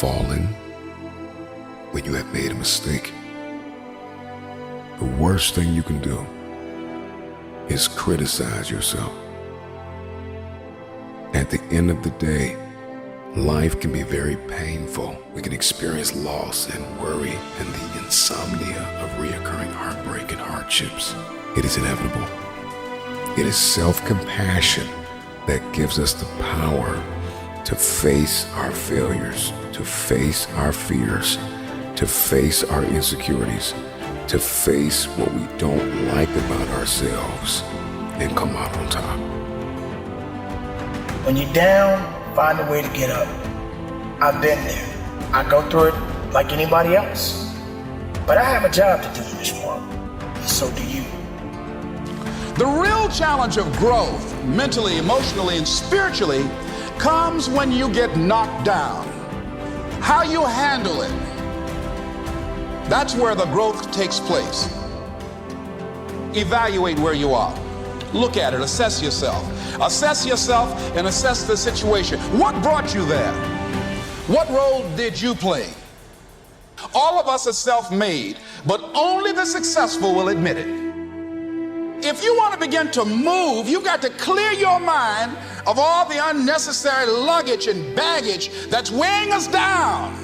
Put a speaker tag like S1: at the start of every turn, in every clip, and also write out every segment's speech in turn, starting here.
S1: fallen, when you have made a mistake, the worst thing you can do is criticize yourself. At the end of the day, life can be very painful. We can experience loss and worry and the insomnia of reoccurring heartbreak and hardships. It is inevitable. It is self-compassion that gives us the power to face our failures, to face our fears, to face our insecurities, to face what we don't like about ourselves and come out on top.
S2: When you're down, find a way to get up. I've been there. I go through it like anybody else. But I have a job to do in this world, and so do you.
S3: The real challenge of growth, mentally, emotionally, and spiritually, comes when you get knocked down. How you handle it, that's where the growth takes place. Evaluate where you are. Look at it, assess yourself. Assess yourself and assess the situation. What brought you there? What role did you play? All of us are self-made, but only the successful will admit it. If you want to begin to move, you've got to clear your mind of all the unnecessary luggage and baggage that's weighing us down.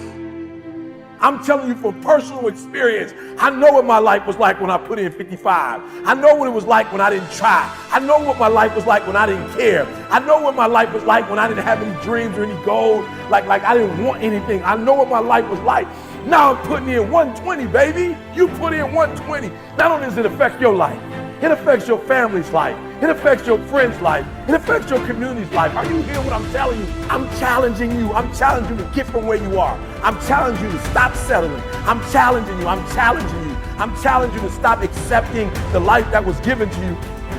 S4: I'm telling you from personal experience, I know what my life was like when I put in 55. I know what it was like when I didn't try. I know what my life was like when I didn't care. I know what my life was like when I didn't have any dreams or any goals, like I didn't want anything. I know what my life was like. Now I'm putting in 120, baby. You put in 120. Not only does it affect your life, it affects your family's life. It affects your friend's life. It affects your community's life. Are you hearing what I'm telling you? I'm challenging you. I'm challenging you to get from where you are. I'm challenging you to stop settling. I'm challenging you. I'm challenging you. I'm challenging you to stop accepting the life that was given to you.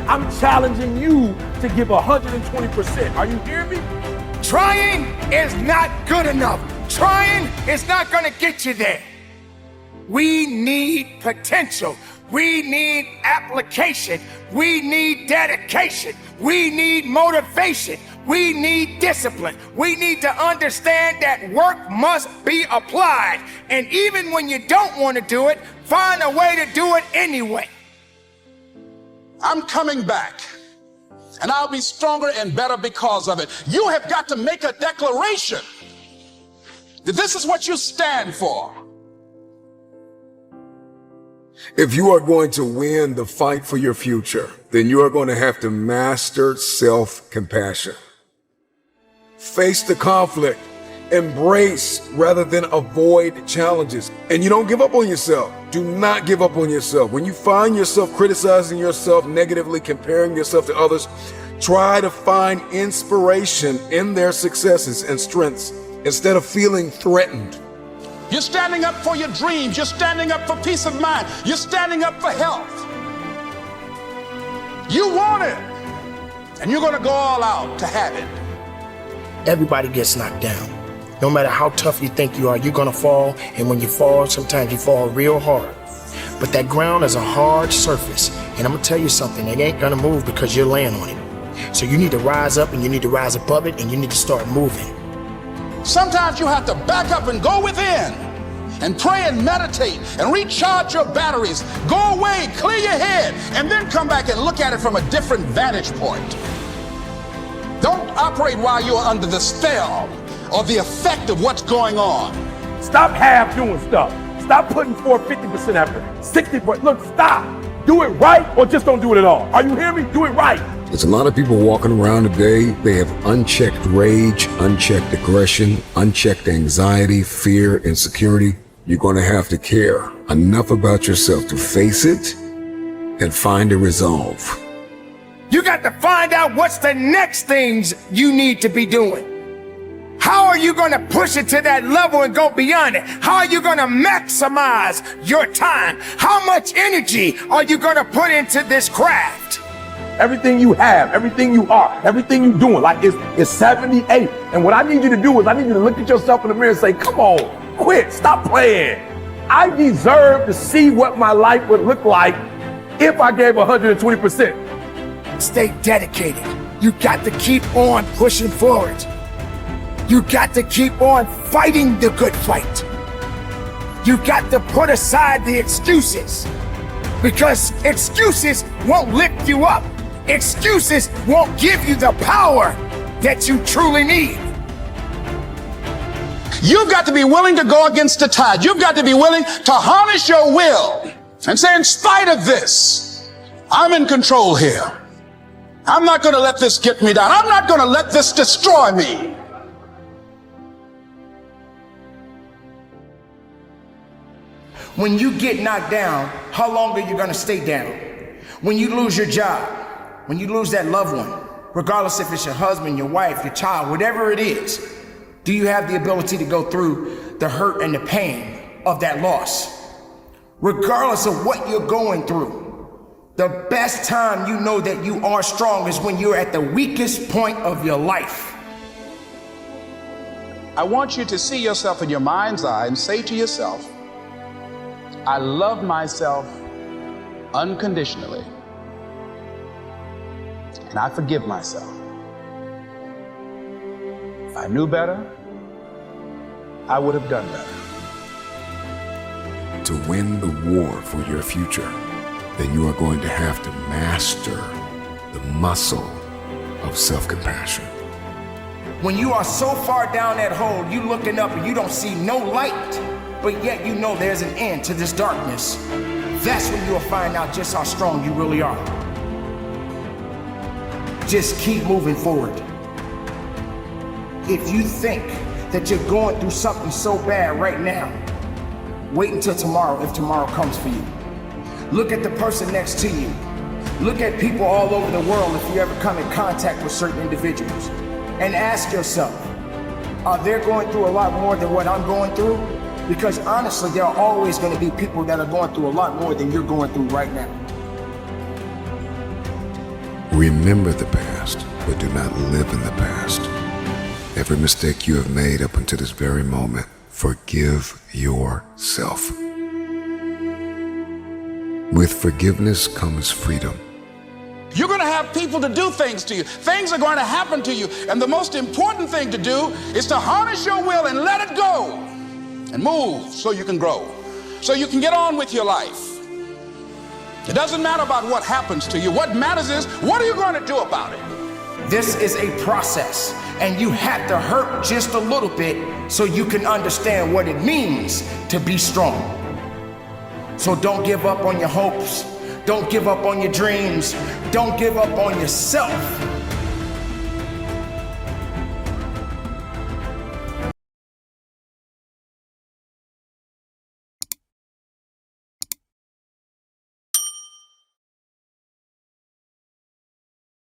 S4: I'm challenging you to give 120%. Are you hearing me?
S2: Trying is not good enough. Trying is not going to get you there. We need potential. We need application. We need dedication. We need motivation. We need discipline. We need to understand that work must be applied. And even when you don't want to do it, find a way to do it anyway.
S3: I'm coming back, and I'll be stronger and better because of it. You have got to make a declaration that this is what you stand for.
S1: If you are going to win the fight for your future, then you are going to have to master self-compassion. Face the conflict, embrace rather than avoid challenges. And you don't give up on yourself. Do not give up on yourself. When you find yourself criticizing yourself negatively, comparing yourself to others, try to find inspiration in their successes and strengths instead of feeling threatened.
S3: You're standing up for your dreams. You're standing up for peace of mind. You're standing up for health. You want it, and you're going to go all out to have it.
S2: Everybody gets knocked down. No matter how tough you think you are, you're going to fall. And when you fall, sometimes you fall real hard. But that ground is a hard surface. And I'm going to tell you something. It ain't going to move because you're laying on it. So you need to rise up, and you need to rise above it, and you need to start moving.
S3: Sometimes you have to back up and go within and pray and meditate and recharge your batteries. Go away, clear your head, and then come back and look at it from a different vantage point. Don't operate while you're under the spell or the effect of what's going on.
S4: Stop half doing stuff. Stop putting forth 50% effort, 60%. Look, stop. Do it right or just don't do it at all. Are you hearing me? Do it right.
S1: There's a lot of people walking around today. They have unchecked rage, unchecked aggression, unchecked anxiety, fear, insecurity. You're going to have to care enough about yourself to face it and find a resolve.
S2: You got to find out what's the next things you need to be doing. How are you going to push it to that level and go beyond it? How are you going to maximize your time? How much energy are you going to put into this craft?
S4: Everything you have, everything you are, everything you're doing, like it's 78. And what I need you to do is I need you to look at yourself in the mirror and say, come on, quit, stop playing. I deserve to see what my life would look like if I gave 120%.
S2: Stay dedicated. You got to keep on pushing forward. You got to keep on fighting the good fight. You got to put aside the excuses, because excuses won't lift you up. Excuses won't give you the power that you truly need.
S3: You've got to be willing to go against the tide. You've got to be willing to harness your will and say, in spite of this, I'm in control here. I'm not going to let this get me down. I'm not going to let this destroy me.
S2: When you get knocked down, how long are you going to stay down? When you lose your job, when you lose that loved one, regardless if it's your husband, your wife, your child, whatever it is, do you have the ability to go through the hurt and the pain of that loss? Regardless of what you're going through, the best time you know that you are strong is when you're at the weakest point of your life.
S3: I want you to see yourself in your mind's eye and say to yourself, I love myself unconditionally, and I forgive myself. If I knew better, I would have done better.
S1: To win the war for your future, then you are going to have to master the muscle of self-compassion.
S2: When you are so far down that hole, you looking up and you don't see no light, but yet you know there's an end to this darkness, that's when you'll find out just how strong you really are. Just keep moving forward. If you think that you're going through something so bad right now, wait until tomorrow if tomorrow comes for you. Look at the person next to you. Look at people all over the world if you ever come in contact with certain individuals. And ask yourself, are they going through a lot more than what I'm going through? Because honestly, there are always going to be people that are going through a lot more than you're going through right now.
S1: Remember the past, but do not live in the past. Every mistake you have made up until this very moment, forgive yourself. With forgiveness comes freedom.
S3: You're going to have people to do things to you. Things are going to happen to you. And the most important thing to do is to harness your will and let it go and move so you can grow, so you can get on with your life. It doesn't matter about what happens to you. What matters is, what are you going to do about it?
S2: This is a process, and you have to hurt just a little bit so you can understand what it means to be strong. So don't give up on your hopes. Don't give up on your dreams. Don't give up on yourself.